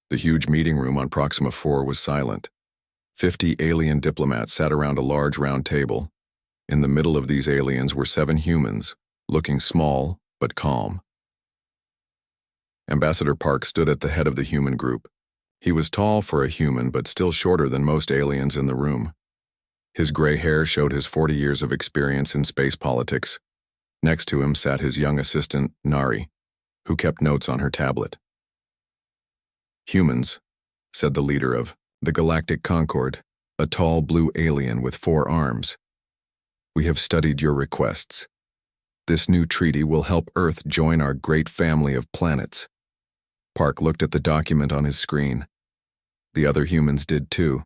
The huge meeting room on Proxima 4 was silent. 50 alien diplomats sat around a large round table. In the middle of these aliens were 7 humans, looking small but calm. Ambassador Park stood at the head of the human group. He was tall for a human but still shorter than most aliens in the room. His gray hair showed his 40 years of experience in space politics. Next to him sat his young assistant, Nari, who kept notes on her tablet. "Humans," said the leader of the Galactic Concord, a tall blue alien with 4 arms. "We have studied your requests. This new treaty will help Earth join our great family of planets." Park looked at the document on his screen. The other humans did too.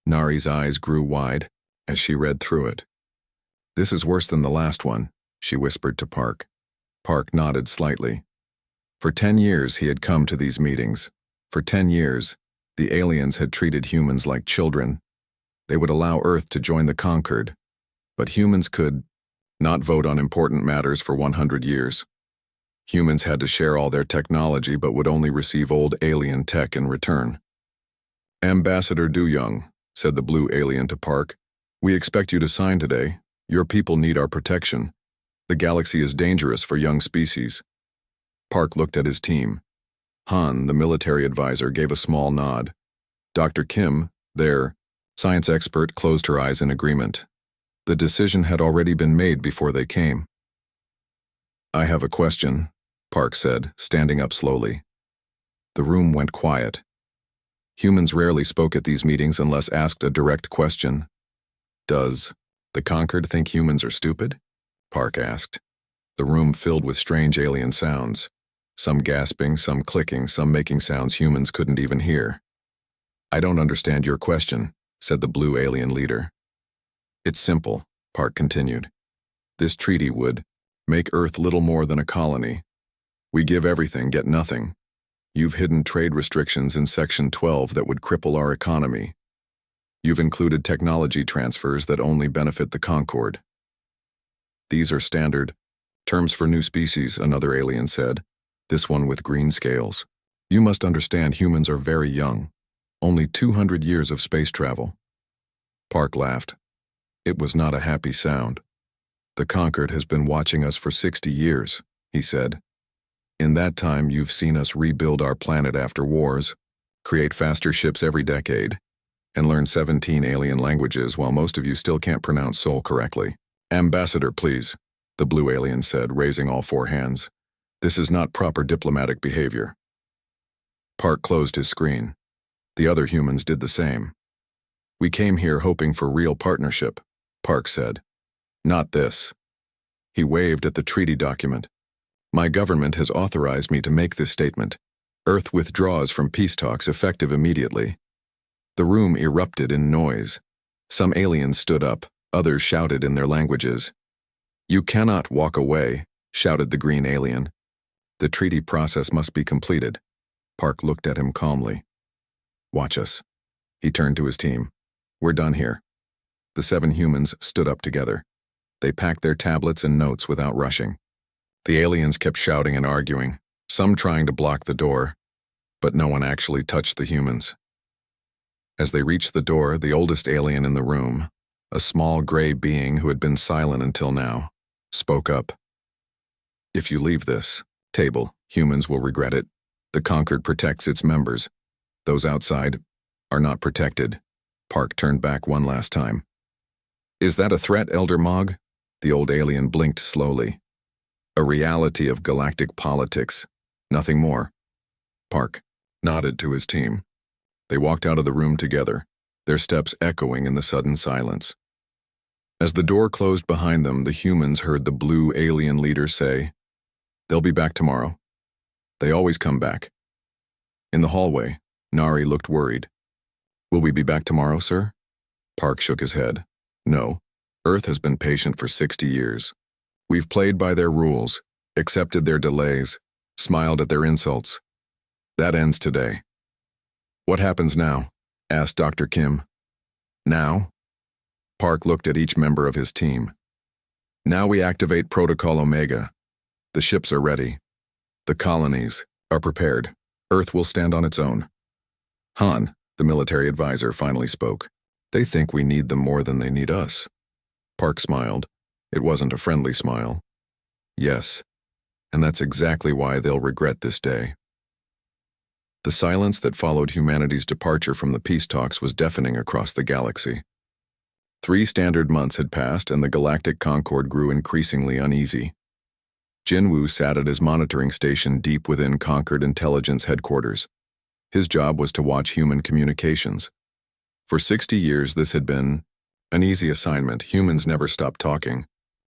Nari's eyes grew wide as she read through it. "This is worse than the last one," she whispered to Park. Park nodded slightly. For 10 years he had come to these meetings. For 10 years, the aliens had treated humans like children. They would allow Earth to join the conquered, but humans could not vote on important matters for 100 years. Humans had to share all their technology but would only receive old alien tech in return. "Ambassador Young," said the blue alien to Park, "we expect you to sign today. Your people need our protection. The galaxy is dangerous for young species." Park looked at his team. Han, the military advisor, gave a small nod. Dr. Kim, their science expert, closed her eyes in agreement. The decision had already been made before they came. "I have a question," Park said, standing up slowly. The room went quiet. Humans rarely spoke at these meetings unless asked a direct question. "Does the Conquered think humans are stupid?" Park asked. The room filled with strange alien sounds. Some gasping, some clicking, some making sounds humans couldn't even hear. "I don't understand your question," said the blue alien leader. "It's simple," Park continued. "This treaty would make Earth little more than a colony. We give everything, get nothing. You've hidden trade restrictions in Section 12 that would cripple our economy. You've included technology transfers that only benefit the Concord. These are standard terms for new species," another alien said, this one with green scales. "You must understand humans are very young. Only 200 years of space travel." Park laughed. It was not a happy sound. "The Conquered has been watching us for 60 years, he said. "In that time, you've seen us rebuild our planet after wars, create faster ships every decade, and learn 17 alien languages while most of you still can't pronounce Seoul correctly." "Ambassador, please," the blue alien said, raising all 4 hands. "This is not proper diplomatic behavior." Park closed his screen. The other humans did the same. "We came here hoping for real partnership," Park said. "Not this." He waved at the treaty document. "My government has authorized me to make this statement. Earth withdraws from peace talks effective immediately." The room erupted in noise. Some aliens stood up, others shouted in their languages. "You cannot walk away," shouted the green alien. "The treaty process must be completed." Park looked at him calmly. "Watch us." He turned to his team. "We're done here." The 7 humans stood up together. They packed their tablets and notes without rushing. The aliens kept shouting and arguing, some trying to block the door, but no one actually touched the humans. As they reached the door, the oldest alien in the room, a small gray being who had been silent until now, spoke up. "If you leave this table, humans will regret it. The Conquered protects its members. Those outside are not protected." Park turned back one last time. "Is that a threat, Elder Mog?" The old alien blinked slowly. "A reality of galactic politics, nothing more." Park nodded to his team. They walked out of the room together, their steps echoing in the sudden silence. As the door closed behind them, the humans heard the blue alien leader say, "They'll be back tomorrow. They always come back." In the hallway, Nari looked worried. "Will we be back tomorrow, sir?" Park shook his head. "No. Earth has been patient for 60 years. We've played by their rules, accepted their delays, smiled at their insults. That ends today." "What happens now?" asked Dr. Kim. "Now?" Park looked at each member of his team. "Now we activate Protocol Omega. The ships are ready. The colonies are prepared. Earth will stand on its own. Han, the military advisor, finally spoke. They think we need them more than they need us. Park smiled. It wasn't a friendly smile. Yes, and that's exactly why they'll regret this day. The silence that followed humanity's departure from the peace talks was deafening across the galaxy. 3 standard months had passed, and the Galactic Concord grew increasingly uneasy. Jinwoo sat at his monitoring station deep within Concord Intelligence headquarters. His job was to watch human communications. For 60 years, this had been an easy assignment. Humans never stopped talking.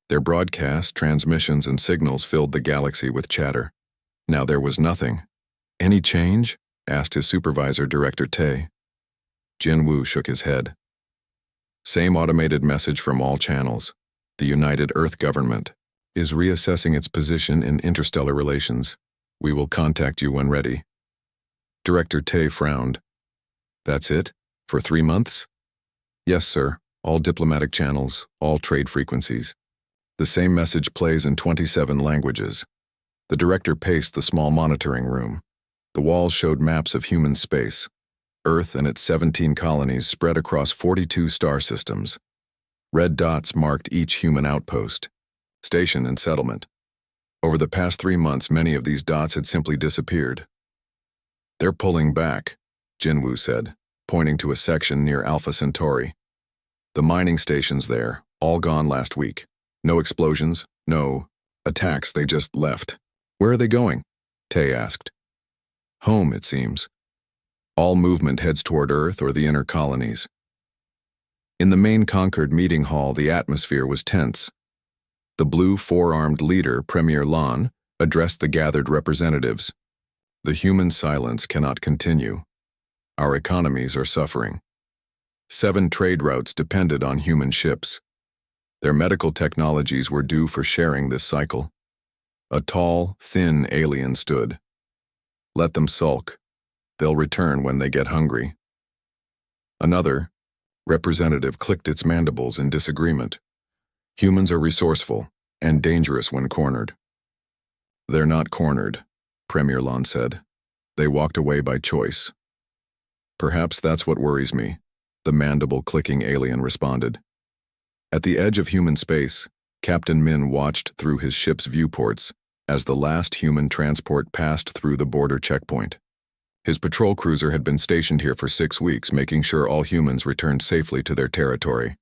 Their broadcasts, transmissions, and signals filled the galaxy with chatter. Now there was nothing. Any change? Asked his supervisor, Director Tae. Jinwoo shook his head. Same automated message from all channels. The United Earth government is reassessing its position in interstellar relations. We will contact you when ready. Director Tae frowned. That's it? For 3 months? Yes, sir. All diplomatic channels, all trade frequencies. The same message plays in 27 languages. The director paced the small monitoring room. The walls showed maps of human space. Earth and its 17 colonies spread across 42 star systems. Red dots marked each human outpost, station, and settlement. Over the past 3 months, many of these dots had simply disappeared. They're pulling back, Jinwoo said, pointing to a section near Alpha Centauri. The mining stations there, all gone last week. No explosions, no attacks, they just left. Where are they going? Tae asked. Home, it seems. All movement heads toward Earth or the inner colonies. In the main Concord meeting hall, the atmosphere was tense. The blue four-armed leader, Premier Lan, addressed the gathered representatives. The human silence cannot continue. Our economies are suffering. 7 trade routes depended on human ships. Their medical technologies were due for sharing this cycle. A tall, thin alien stood. Let them sulk. They'll return when they get hungry. Another representative clicked its mandibles in disagreement. Humans are resourceful and dangerous when cornered. They're not cornered, Premier Lan said. They walked away by choice. Perhaps that's what worries me, the mandible-clicking alien responded. At the edge of human space, Captain Min watched through his ship's viewports as the last human transport passed through the border checkpoint. His patrol cruiser had been stationed here for 6 weeks, making sure all humans returned safely to their territory.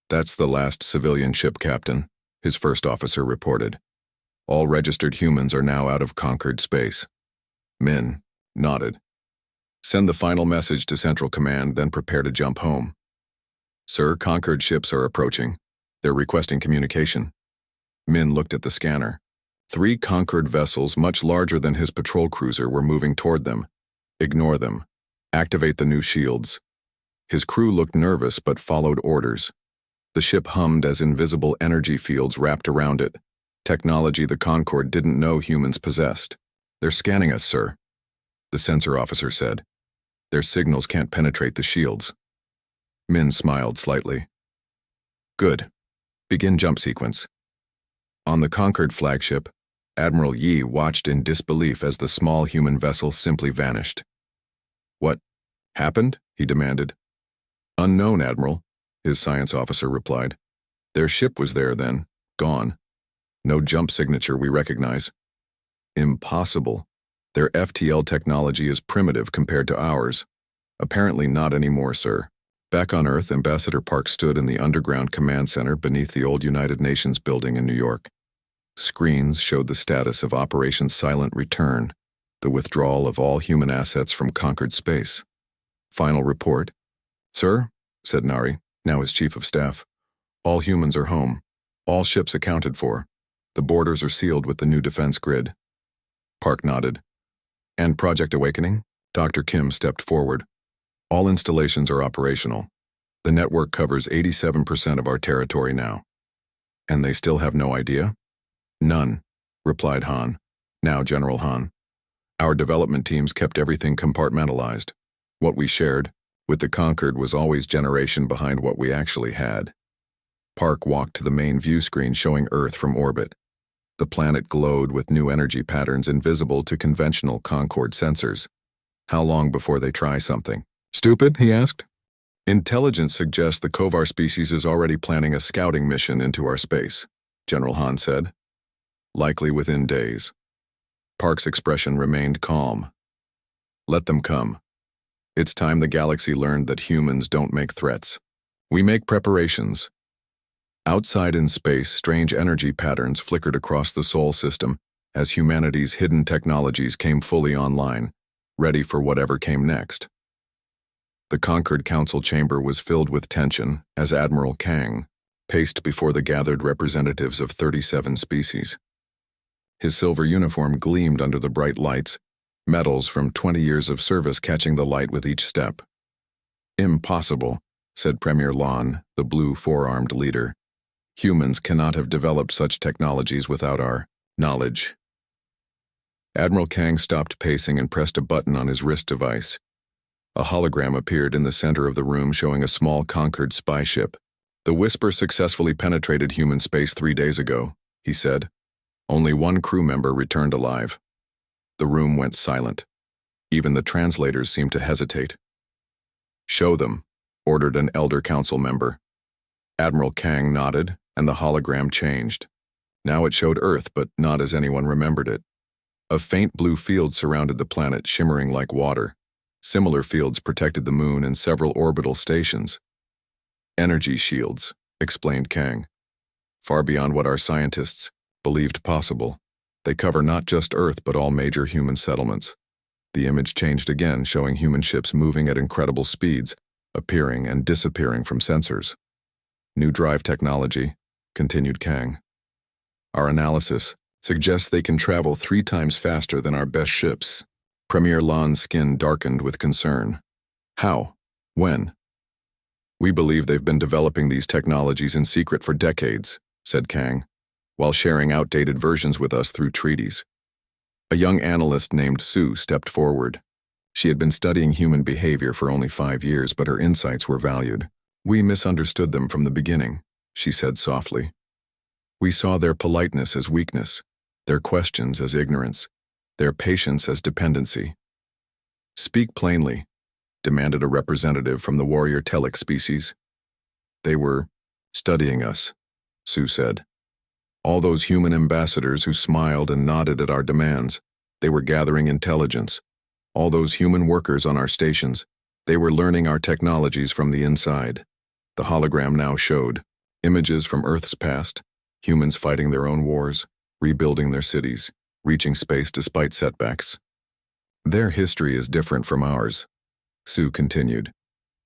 That's the last civilian ship, Captain, his first officer reported. All registered humans are now out of Concord space. Min nodded. Send the final message to Central Command, then prepare to jump home. Sir, Concord ships are approaching. They're requesting communication. Min looked at the scanner. 3 Concord vessels, much larger than his patrol cruiser, were moving toward them. Ignore them. Activate the new shields. His crew looked nervous but followed orders. The ship hummed as invisible energy fields wrapped around it. Technology the Concord didn't know humans possessed. They're scanning us, sir, the sensor officer said. Their signals can't penetrate the shields. Min smiled slightly. Good. Begin jump sequence. On the Concord flagship, Admiral Yi watched in disbelief as the small human vessel simply vanished. What happened? He demanded. Unknown, Admiral, his science officer replied. Their ship was there then, gone. No jump signature we recognize. Impossible. Their FTL technology is primitive compared to ours. Apparently not anymore, sir. Back on Earth, Ambassador Park stood in the underground command center beneath the old United Nations building in New York. Screens showed the status of Operation Silent Return, the withdrawal of all human assets from Concord space. Final report. Sir, said Nari, now his chief of staff, all humans are home. All ships accounted for. The borders are sealed with the new defense grid. Park nodded. And Project Awakening? Dr. Kim stepped forward. All installations are operational. The network covers 87% of our territory now. And they still have no idea? None, replied Han, now General Han. Our development teams kept everything compartmentalized. What we shared with the Concord was always generation behind what we actually had. Park walked to the main view screen showing Earth from orbit. The planet glowed with new energy patterns invisible to conventional Concord sensors. How long before they try something? Stupid, he asked. Intelligence suggests the Kovar species is already planning a scouting mission into our space, General Han said. Likely within days. Park's expression remained calm. Let them come. It's time the galaxy learned that humans don't make threats. We make preparations. Outside in space, strange energy patterns flickered across the Sol system as humanity's hidden technologies came fully online, ready for whatever came next. The conquered council chamber was filled with tension as Admiral Kang paced before the gathered representatives of 37 species. His silver uniform gleamed under the bright lights, medals from 20 years of service catching the light with each step. Impossible, said Premier Lon, the blue four-armed leader. Humans cannot have developed such technologies without our knowledge. Admiral Kang stopped pacing and pressed a button on his wrist device. A hologram appeared in the center of the room showing a small conquered spy ship. The Whisper successfully penetrated human space 3 days ago, he said. Only one crew member returned alive. The room went silent. Even the translators seemed to hesitate. Show them, ordered an elder council member. Admiral Kang nodded, and the hologram changed. Now it showed Earth, but not as anyone remembered it. A faint blue field surrounded the planet, shimmering like water. Similar fields protected the moon and several orbital stations. Energy shields, explained Kang. Far beyond what our scientists believed possible. They cover not just Earth, but all major human settlements. The image changed again, showing human ships moving at incredible speeds, appearing and disappearing from sensors. New drive technology, continued Kang. Our analysis suggests they can travel 3 times faster than our best ships. Premier Lan's skin darkened with concern. How? When? We believe they've been developing these technologies in secret for decades, said Kang, while sharing outdated versions with us through treaties. A young analyst named Sue stepped forward. She had been studying human behavior for only 5 years, but her insights were valued. We misunderstood them from the beginning, she said softly. We saw their politeness as weakness, their questions as ignorance, their patience as dependency. Speak plainly, demanded a representative from the warrior Telic species. They were studying us, Sue said. All those human ambassadors who smiled and nodded at our demands, they were gathering intelligence. All those human workers on our stations, they were learning our technologies from the inside. The hologram now showed images from Earth's past, humans fighting their own wars, rebuilding their cities, reaching space despite setbacks. Their history is different from ours, Sue continued.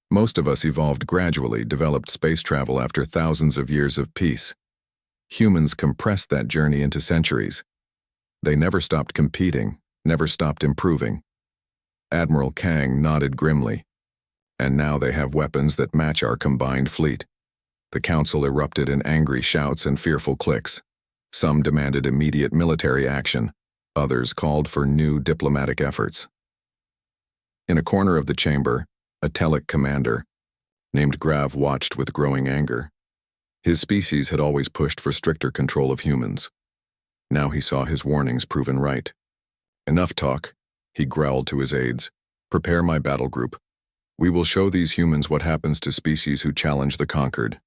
Most of us evolved gradually, developed space travel after thousands of years of peace. Humans compressed that journey into centuries. They never stopped competing, never stopped improving. Admiral Kang nodded grimly. And now they have weapons that match our combined fleet. The council erupted in angry shouts and fearful clicks. Some demanded immediate military action. Others called for new diplomatic efforts. In a corner of the chamber, a Telic commander named Grav watched with growing anger. His species had always pushed for stricter control of humans. Now he saw his warnings proven right. Enough talk, he growled to his aides. Prepare my battle group. We will show these humans what happens to species who challenge the conquered.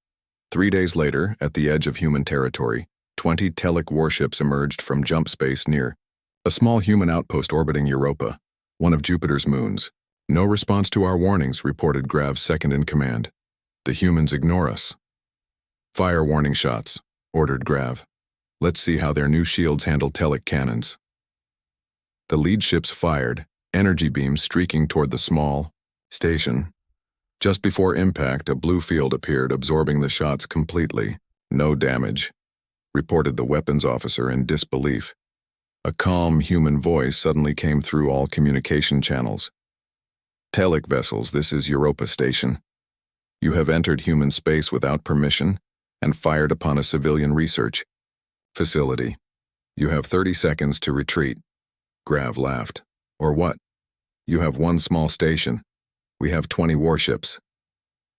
3 days later, at the edge of human territory, 20 Telic warships emerged from jump space near a small human outpost orbiting Europa, one of Jupiter's moons. No response to our warnings, reported Grav's second-in-command. The humans ignore us. Fire warning shots, ordered Grav. Let's see how their new shields handle Telic cannons. The lead ships fired, energy beams streaking toward the small station. Just before impact, a blue field appeared, absorbing the shots completely. No damage, reported the weapons officer in disbelief. A calm human voice suddenly came through all communication channels. Telic vessels, this is Europa Station. You have entered human space without permission and fired upon a civilian research facility. You have 30 seconds to retreat. Grav laughed. Or what? You have 1 small station. We have 20 warships.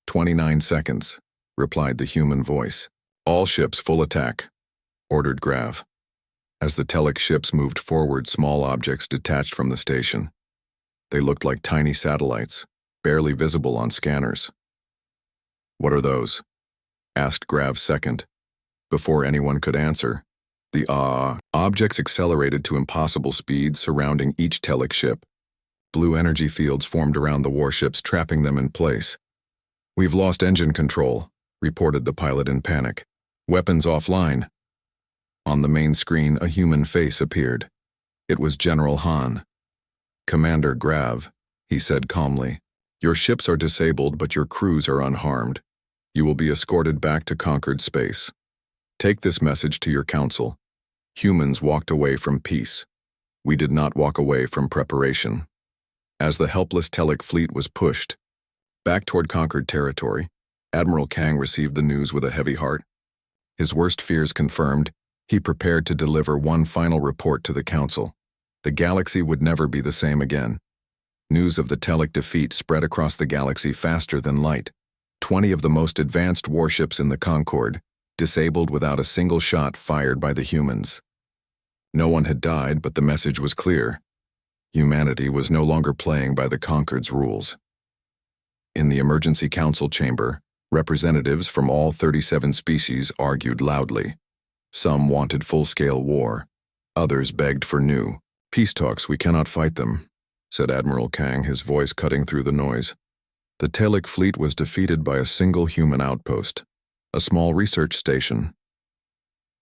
29 seconds, replied the human voice. All ships full attack, ordered Grav. As the Telic ships moved forward, small objects detached from the station. They looked like tiny satellites, barely visible on scanners. "What are those?" asked Grav's second. Before anyone could answer, the objects accelerated to impossible speeds surrounding each Telic ship. Blue energy fields formed around the warships, trapping them in place. "We've lost engine control," reported the pilot in panic. "Weapons offline." On the main screen, a human face appeared. It was General Han. "Commander Grav," he said calmly, "your ships are disabled, but your crews are unharmed. You will be escorted back to conquered space. Take this message to your council. Humans walked away from peace. We did not walk away from preparation." As the helpless Telic fleet was pushed back toward conquered territory, Admiral Kang received the news with a heavy heart. His worst fears confirmed, he prepared to deliver one final report to the council. The galaxy would never be the same again. News of the Telic defeat spread across the galaxy faster than light. 20 of the most advanced warships in the Concorde, disabled without a single shot fired by the humans. No one had died, but the message was clear. Humanity was no longer playing by the Concorde's rules. In the emergency council chamber, representatives from all 37 species argued loudly. Some wanted full-scale war. Others begged for new peace talks. "We cannot fight them," said Admiral Kang, his voice cutting through the noise. The Telic fleet was defeated by a single human outpost, a small research station.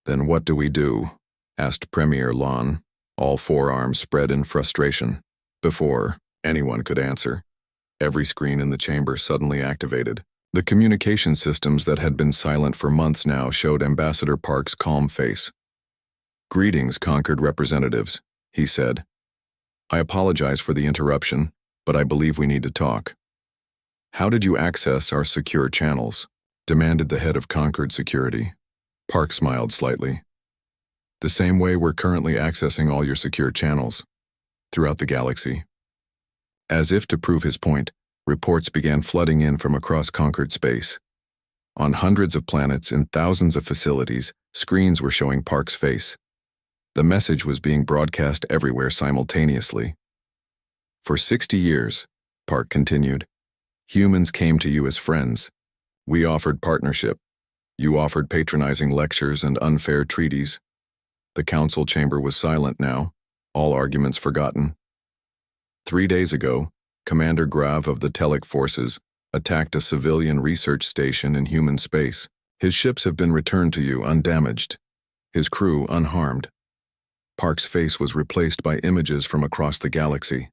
"Then what do we do?" asked Premier Lon, all forearms spread in frustration. Before anyone could answer, every screen in the chamber suddenly activated. The communication systems that had been silent for months now showed Ambassador Park's calm face. "Greetings, Concord representatives," he said. "I apologize for the interruption, but I believe we need to talk." "How did you access our secure channels?" demanded the head of Concord Security. Park smiled slightly. "The same way we're currently accessing all your secure channels throughout the galaxy." As if to prove his point, reports began flooding in from across conquered space. On hundreds of planets in thousands of facilities, screens were showing Park's face. The message was being broadcast everywhere simultaneously. "For 60 years, Park continued, humans came to you as friends. We offered partnership. You offered patronizing lectures and unfair treaties. The council chamber was silent now, all arguments forgotten. 3 days ago, Commander Grav of the Telic forces attacked a civilian research station in human space. His ships have been returned to you undamaged, his crew unharmed." Park's face was replaced by images from across the galaxy.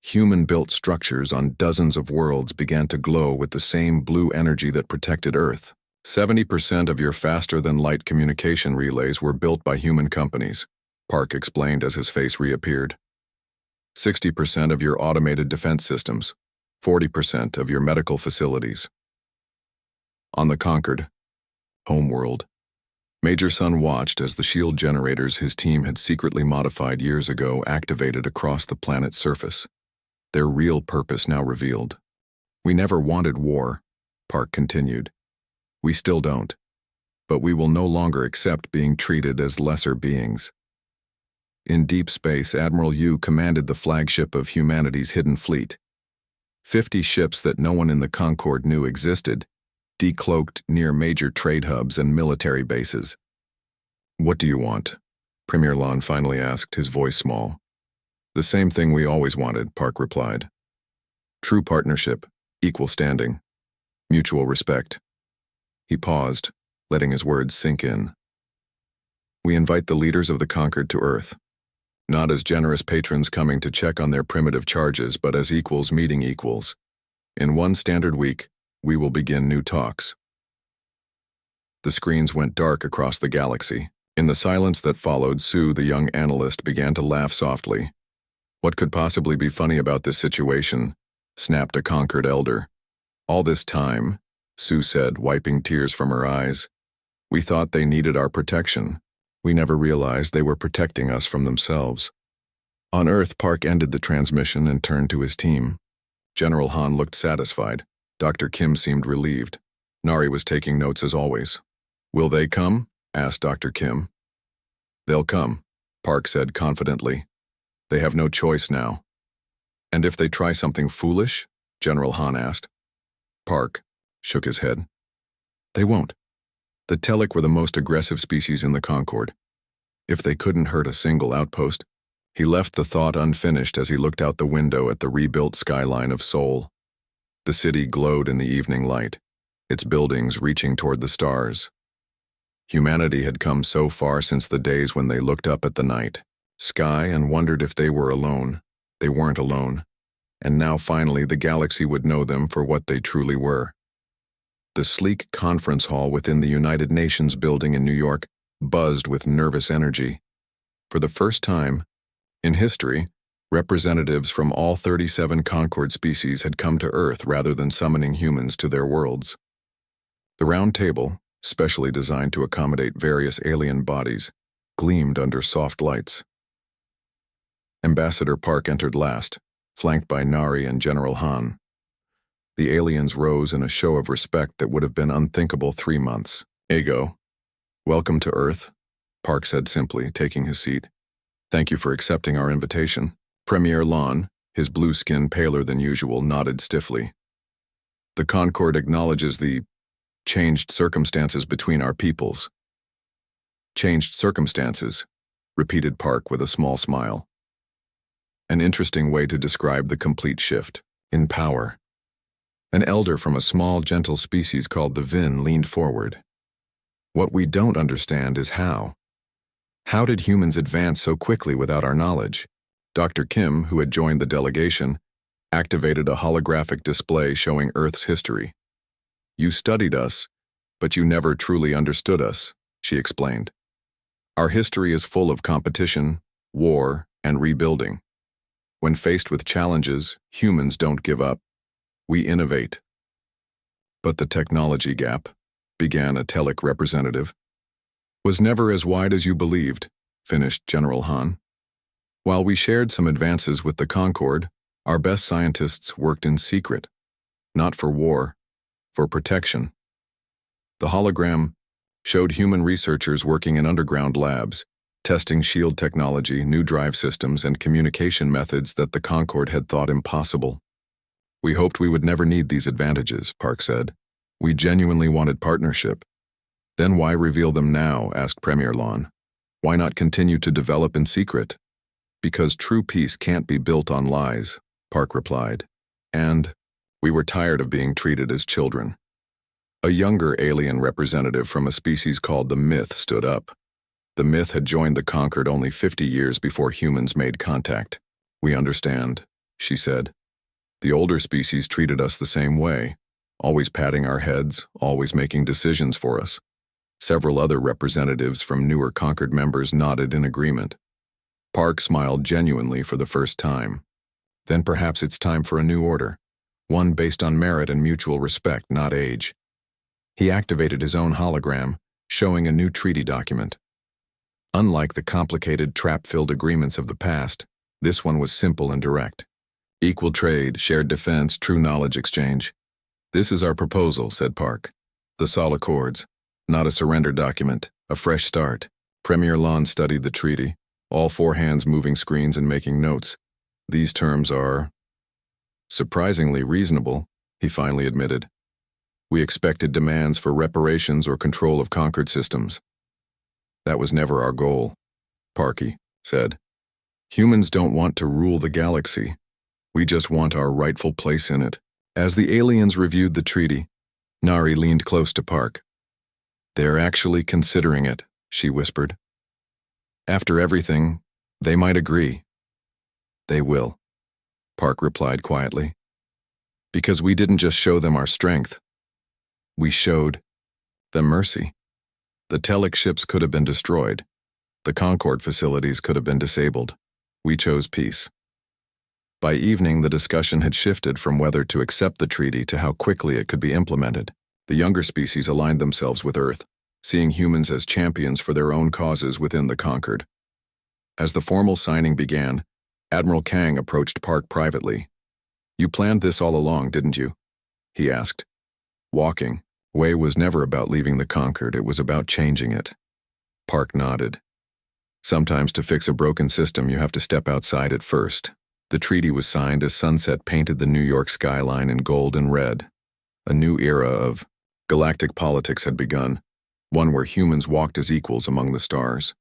Human-built structures on dozens of worlds began to glow with the same blue energy that protected Earth. 70% of your faster-than-light communication relays were built by human companies, Park explained as his face reappeared. 60% of your automated defense systems, 40% of your medical facilities. On the Concord, homeworld, Major Sun watched as the shield generators his team had secretly modified years ago activated across the planet's surface. Their real purpose now revealed. "We never wanted war," Park continued. "We still don't. But we will no longer accept being treated as lesser beings." In deep space, Admiral Yu commanded the flagship of humanity's hidden fleet. 50 ships that no one in the Concorde knew existed, decloaked near major trade hubs and military bases. "What do you want?" Premier Lon finally asked, his voice small. "The same thing we always wanted," Park replied. "True partnership, equal standing, mutual respect." He paused, letting his words sink in. "We invite the leaders of the Conquered to Earth, not as generous patrons coming to check on their primitive charges, but as equals meeting equals. In one standard week, we will begin new talks." The screens went dark across the galaxy. In the silence that followed, Sue, the young analyst, began to laugh softly. "What could possibly be funny about this situation?" snapped a Conquered elder. "All this time," Sue said, wiping tears from her eyes, "we thought they needed our protection. We never realized they were protecting us from themselves." On Earth, Park ended the transmission and turned to his team. General Han looked satisfied. Dr. Kim seemed relieved. Nari was taking notes as always. "Will they come?" asked Dr. Kim. "They'll come," Park said confidently. "They have no choice now." And if they try something foolish? General Han asked. Park shook his head. They won't. The Telic were the most aggressive species in the Concord. If they couldn't hurt a single outpost, he left the thought unfinished as he looked out the window at the rebuilt skyline of Seoul. The city glowed in the evening light, its buildings reaching toward the stars. Humanity had come so far since the days when they looked up at the night sky and wondered if they were alone. They weren't alone, and now finally the galaxy would know them for what they truly were. The sleek conference hall within the United Nations building in New York buzzed with nervous energy. For the first time in history, representatives from all 37 Concord species had come to Earth rather than summoning humans to their worlds. The round table, specially designed to accommodate various alien bodies, gleamed under soft lights. Ambassador Park entered last, flanked by Nari and General Han. The aliens rose in a show of respect that would have been unthinkable 3 months ago. Welcome to Earth, Park said simply, taking his seat. Thank you for accepting our invitation. Premier Lon, his blue skin paler than usual, nodded stiffly. The Concord acknowledges the changed circumstances between our peoples. Changed circumstances, repeated Park with a small smile. An interesting way to describe the complete shift in power. An elder from a small, gentle species called the Vin leaned forward. What we don't understand is how. How did humans advance so quickly without our knowledge? Dr. Kim, who had joined the delegation, activated a holographic display showing Earth's history. You studied us, but you never truly understood us, she explained. Our history is full of competition, war, and rebuilding. When faced with challenges, humans don't give up. We innovate. But the technology gap, began a Telic representative, was never as wide as you believed, finished General Han. While we shared some advances with the Concord, our best scientists worked in secret, not for war, for protection. The hologram showed human researchers working in underground labs, testing shield technology, new drive systems, and communication methods that the Concord had thought impossible. We hoped we would never need these advantages, Park said. We genuinely wanted partnership. Then why reveal them now, asked Premier Lon. Why not continue to develop in secret? Because true peace can't be built on lies, Park replied. And we were tired of being treated as children. A younger alien representative from a species called the Myth stood up. The Myth had joined the Concord only 50 years before humans made contact. We understand, she said. The older species treated us the same way, always patting our heads, always making decisions for us. Several other representatives from newer Concord members nodded in agreement. Park smiled genuinely for the first time. Then perhaps it's time for a new order, one based on merit and mutual respect, not age. He activated his own hologram, showing a new treaty document. Unlike the complicated, trap-filled agreements of the past, this one was simple and direct. Equal trade, shared defense, true knowledge exchange. This is our proposal, said Park. The Sol Accords, not a surrender document, a fresh start. Premier Lon studied the treaty, all four hands moving screens and making notes. These terms are surprisingly reasonable, he finally admitted. We expected demands for reparations or control of conquered systems. That was never our goal, Parky said. Humans don't want to rule the galaxy. We just want our rightful place in it. As the aliens reviewed the treaty, Nari leaned close to Park. They're actually considering it, she whispered. After everything, they might agree. They will, Park replied quietly. Because we didn't just show them our strength. We showed them mercy. The Telic ships could have been destroyed. The Concord facilities could have been disabled. We chose peace. By evening, the discussion had shifted from whether to accept the treaty to how quickly it could be implemented. The younger species aligned themselves with Earth, seeing humans as champions for their own causes within the Concord. As the formal signing began, Admiral Kang approached Park privately. You planned this all along, didn't you? He asked. Walking. Way was never about leaving the Concord, it was about changing it. Park nodded. Sometimes to fix a broken system, you have to step outside it first. The treaty was signed as sunset painted the New York skyline in gold and red. A new era of galactic politics had begun, one where humans walked as equals among the stars.